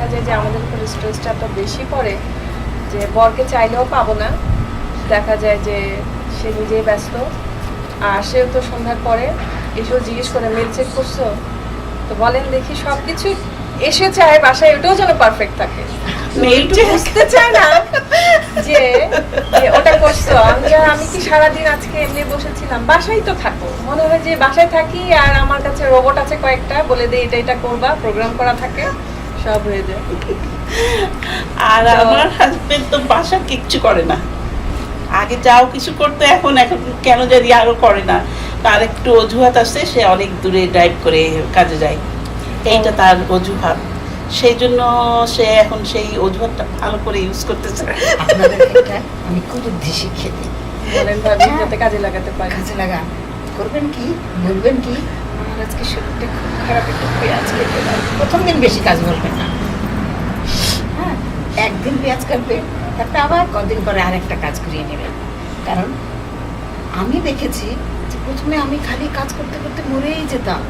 দেখা যায় যে আমাদের উপর স্ট্রেসটা এত বেশি পড়ে যে বরকে চাইলেও পাবো না, দেখা যায় যে সে নিজেই ব্যস্ত, আর সেও তো সন্ধ্যার পরে এসেও জিজ্ঞেস করে মেল চেক করছো, তো বলেন দেখি সব কিছু এসে চায় বাসায় ওটাও যেন পারফেক্ট থাকে, বুঝতে চায় না যে ওটা করছো। আমি কি সারাদিন আজকে এমনি বসেছিলাম, বাসায় তো থাকো, মনে হয় যে বাসায় থাকি আর আমার কাছে রোবট আছে কয়েকটা, বলে দিই এটা এটা করবা, প্রোগ্রাম করা থাকে, সব হয়ে যায়। আর আমার হাজবেন্ড তো বাসা কিচ্ছু করে না, আগে যাও কিছু করতে, এখন এখন কেন জানি আরো করে না। তার একটু অজুহাত আছে, সে অনেক দূরে ড্রাইভ করে কাজে যায়, এইটা তার অজুহাত, সেই জন্য সে এখন সেই অজুহাতটা ভালো করে ইউজ করতেছে। আমি খুব বুদ্ধি শিখিয়ে দিই, বলেন ভাবি যাতে কাজে লাগাতে পারি। কাজে লাগা করবেন কি, বলবেন কি আমার আজকে শরীরটা খুব খারাপ, একটু পেঁয়াজ কেটে দাও। প্রথম দিন বেশি কাজ বলবেন না, হ্যাঁ, একদিন পেঁয়াজ কাটবে, তারপরে আবার কদিন পরে আরেকটা কাজ করিয়ে নেবেন। কারণ আমি দেখেছি যে প্রথমে আমি খালি কাজ করতে করতে মরেই যেতাম,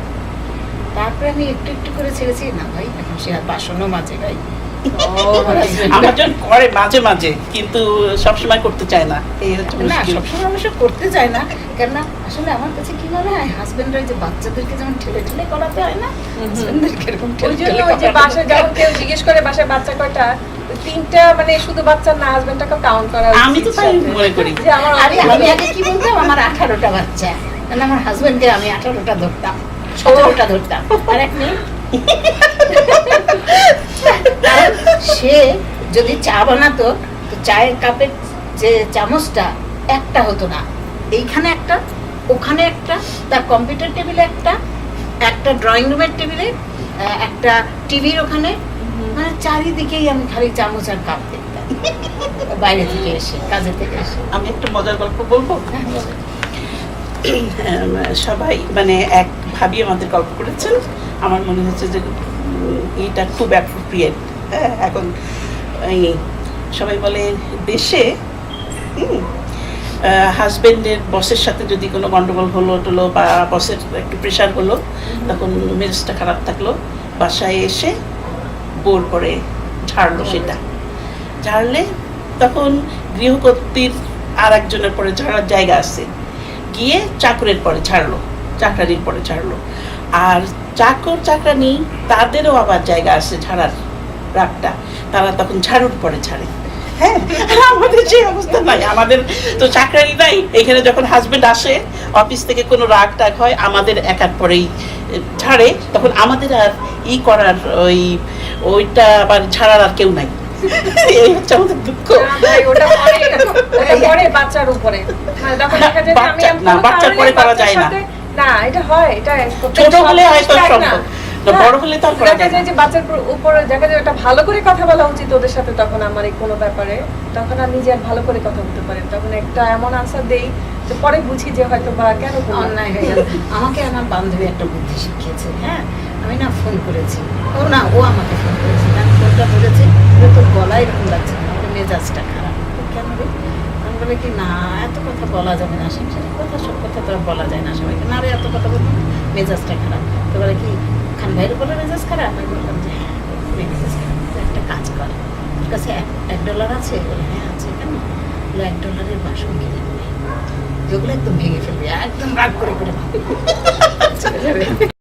তারপরে আমি একটু একটু করে ছেড়েছি, না ভাই এখন সে আর বাসনও মাঝে গাই। আমার জন্য করে মাঝে মাঝে, কিন্তু সবসময় করতে চায় না, এই হচ্ছে না মুশকিল। সবসময় অবশ্য করতে চায় না, কেননা আসলে আমার কাছে কি মনে হয় হাজবেন্ডরা যে বাচ্চাদেরকে যেমন ঠেলে ঠেলে করাতে হয় না, হাজবেন্ডদেরকে এরকম ওই ঠেলে জন্য ঠেলে ওই যে করাতে বাসায় যখন কেউ জিজ্ঞেস করে বাসায় বাচ্চা কয়টা, তিনটা মানে শুধু বাচ্চা না, হাজবেন্ডটাকে কাউন্ট করা উচিত আমি তো তাই সাথে। মনে করি। যে আমার আরে আমি আগে কি বলতাম, আমার 18টা বাচ্চা, কারণ আমার হাজবেন্ডকে আমি 18টা ধরতাম, 17টা ধরতাম, আর এক মেয়ে। কারণ সে যদি চা বানাতো তো চায়ের কাপের যে চামচটা একটা হতো না, এইখানে একটা, ওখানে একটা, তার কম্পিউটার টেবিলে একটা, একটা ড্রয়িং রুমের টেবিলে একটা, টিভির ওখানে, মানে চারিদিকেই আমি খালি চামচ আর কাপ দেখতাম বাইরে থেকে এসে, কাজে থেকে এসে। আমি একটা মজার গল্প বলবো। সবাই মানে এক ভাবি আমাদের গল্প করেছেন, আমার মনে হচ্ছে যে এটা খুব অ্যাপ্রোপ্রিয়েট। হ্যাঁ, এখন এই সবাই বলে দেশে হাজবেন্ডের বসের সাথে যদি কোনো গন্ডগোল হলো টলো বা বসের একটু প্রেশার হলো, তখন মেজাজটা খারাপ থাকলো, বাসায় এসে বোর করে ঝাড়লো, সেটা ঝাড়লে তখন গৃহকর্ত্রীর আর একজনের পরে ঝাড়ার জায়গা আছে, গিয়ে চাকরের পরে ছাড়লো, চাকরানির পরে ছাড়লো, আর চাকর চাকরানি তাদেরও আবার জায়গা আছে ঝাড়ার রাগটা, তারা তখন ঝাড়ুর পরে ছাড়ে। হ্যাঁ, আমাদের যে অবস্থা নাই, আমাদের তো চাকরানি নাই এখানে, যখন হাজবেন্ড আসে অফিস থেকে কোনো রাগ টাগ হয় আমাদের একার পরেই ছাড়ে, তখন আমাদের আর ই করার ওইটা আবার ছাড়ার আর কেউ নাই। এই হচ্ছে আমাদের দুঃখ। ওটা পরে বাচ্চার উপরে, মানে তখন দেখা যায় যে আমি না, বাচ্চার পরে করা যায় না। না, এটা হয়, এটা ছোট হলে হয়তো সম্ভব, বড় হলে তো আর করা দেখা যায় না। যায় যে বাচ্চার উপরে দেখা যায় ওটা ভালো করে কথা বলা উচিত ওদের সাথে, তখন আমার এই কোনো ব্যাপারে তখন আমি নিজে আর ভালো করে কথা বলতে পারি, তখন একটা এমন আনসার দেই যে পরে বুঝি যে হয়তো বা কেন অন্যায় হয়ে গেল। আমাকে আমার বান্ধবী একটা বুদ্ধি শিখিয়েছে, হ্যাঁ, আমি না ফোন করেছি, ও আমাকে ফোন করেছে, আমি ফোনটা করেছি, তোর গলায় এরকম লাগছে না, আমার মেজাজটা খারাপ, কেন রে? আমি বলে কি না, এত কথা বলা যাবে না, সংসারের কথা, সব কথা তো আর বলা যায় না সবাইকে, না রে এত কথা বলবো না, মেজাজটা খারাপ। তো বলে কি খান ভাইয়ের বলে মেজাজ খারাপ? আমি বললাম যে হ্যাঁ মেজাজ খারাপ, একটা কাজ কর, তোর কাছে $1 আছে? বলে হ্যাঁ আছে। কেন? বলে $1 বাসন কিনে যেগুলো একদম ভেঙে ফেলবে, একদম রাগ করে করে